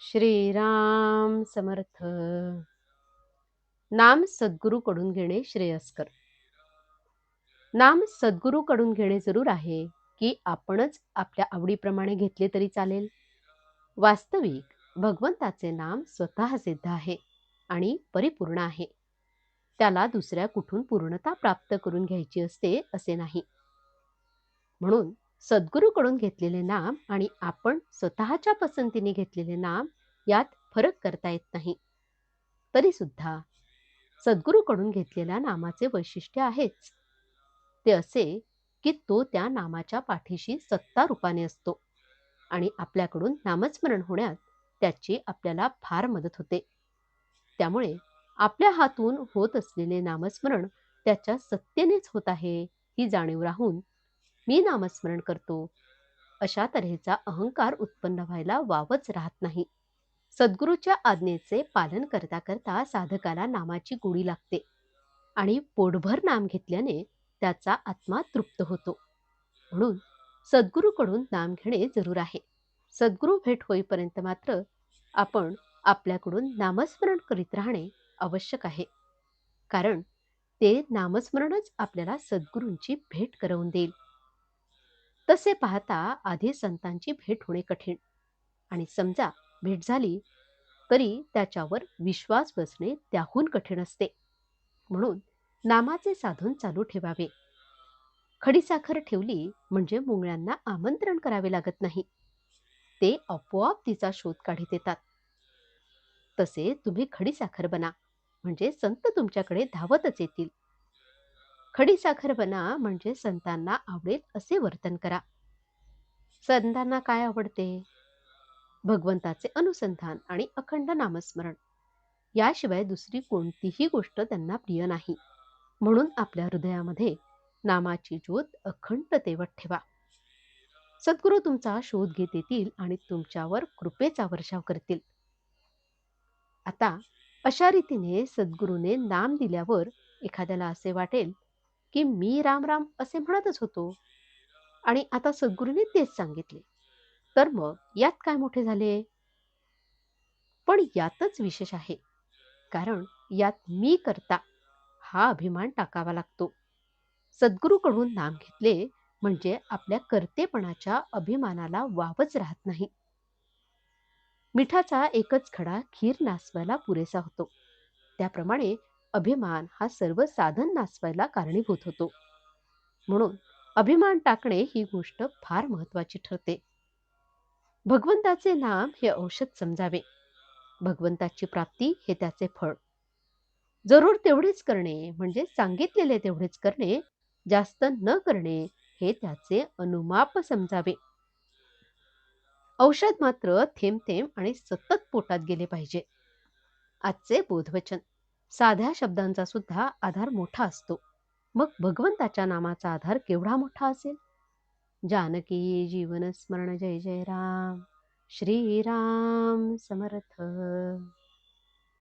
श्रीराम समर्थ. नाम सद्गुरूकडून घेणे श्रेयस्कर. नाम सद्गुरूकडून घेणे जरूर आहे की आपणच आपल्या आवडीप्रमाणे घेतले तरी चालेल. वास्तविक भगवंताचे नाम स्वतः सिद्ध आहे आणि परिपूर्ण आहे. त्याला दुसऱ्या कुठून पूर्णता प्राप्त करून घ्यायची असते असे नाही. म्हणून सद्गुरूकडून घेतलेले नाम आणि आपण स्वतःच्या पसंतीने घेतलेले नाम यात फरक करता येत नाही. तरी सुद्धा सद्गुरूकडून घेतलेल्या नामाचे वैशिष्ट्य आहेच. ते असे की तो त्या नामाच्या पाठीशी सत्ता रूपाने असतो आणि आपल्याकडून नामस्मरण होण्यात त्याची आपल्याला फार मदत होते. त्यामुळे आपल्या हातून होत असलेले नामस्मरण त्याच्या सत्तेनेच होत आहे ही जाणीव राहून मी नामस्मरण करतो अशा तऱ्हेचा अहंकार उत्पन्न व्हायला वावच राहत नाही. सद्गुरूच्या आज्ञेचे पालन करता करता साधकाला नामाची गोडी लागते आणि पोटभर नाम घेतल्याने त्याचा आत्मा तृप्त होतो. म्हणून सद्गुरूकडून नाम घेणे जरूर आहे. सद्गुरू भेट होईपर्यंत मात्र आपण आपल्याकडून नामस्मरण करीत राहणे आवश्यक आहे. कारण ते नामस्मरणच आपल्याला सद्गुरूंची भेट करवून देईल. तसे पाहता आधी संतांची भेट होणे कठीण आणि समजा भेट झाली तरी त्याच्यावर विश्वास बसणे त्याहून कठीण असते. म्हणून नामाचे साधन चालू ठेवावे. खडीसाखर ठेवली म्हणजे मुंगळ्यांना आमंत्रण करावे लागत नाही. ते आपोआप तिचा शोध काढीत येतात. तसे तुम्ही खडीसाखर बना म्हणजे संत तुमच्याकडे धावतच येतील. खडीसाखर बना म्हणजे संतांना आवडेल असे वर्तन करा. संतांना काय आवडते? भगवंताचे अनुसंधान आणि अखंड नामस्मरण. याशिवाय दुसरी कोणतीही गोष्ट त्यांना प्रिय नाही. म्हणून आपल्या हृदयामध्ये नामाची ज्योत अखंड तेवत ठेवा. सद्गुरू तुमचा शोध घेत येतील आणि तुमच्यावर कृपेचा वर्षाव करतील. आता अशा रीतीने सद्गुरूने नाम दिल्यावर एखाद्याला असे वाटेल की मी राम राम असे म्हणतच होतो आणि आता सद्गुरूने तेच सांगितले, तर मग यात काय मोठे झाले? पण यातच विशेष आहे. कारण यात मी करता हा अभिमान टाकावा लागतो. सद्गुरूकडून नाम घेतले म्हणजे आपल्या कर्तेपणाच्या अभिमानाला वावच राहत नाही. मिठाचा एकच खडा खीर नासवायला पुरेसा होतो. त्याप्रमाणे अभिमान हा सर्व साधन नासवायला कारणीभूत होतो. म्हणून अभिमान टाकणे ही गोष्ट फार महत्वाची ठरते. भगवंताचे नाम हे औषध समजावे. भगवंताची प्राप्ती हे त्याचे फळ. जरूर तेवढेच करणे म्हणजे सांगितलेले तेवढेच करणे, जास्त न करणे हे त्याचे अनुमाप समजावे. औषध मात्र थेंब थेंब आणि सतत पोटात गेले पाहिजे. आजचे बोधवचन साध्या शब्दांचा सुद्धा आधार मोठा असतो. मग भगवंताच्या नामाचा आधार केवढा मोठा असेल? जानकी जीवन स्मरण जय जय राम. श्रीराम समर्थ.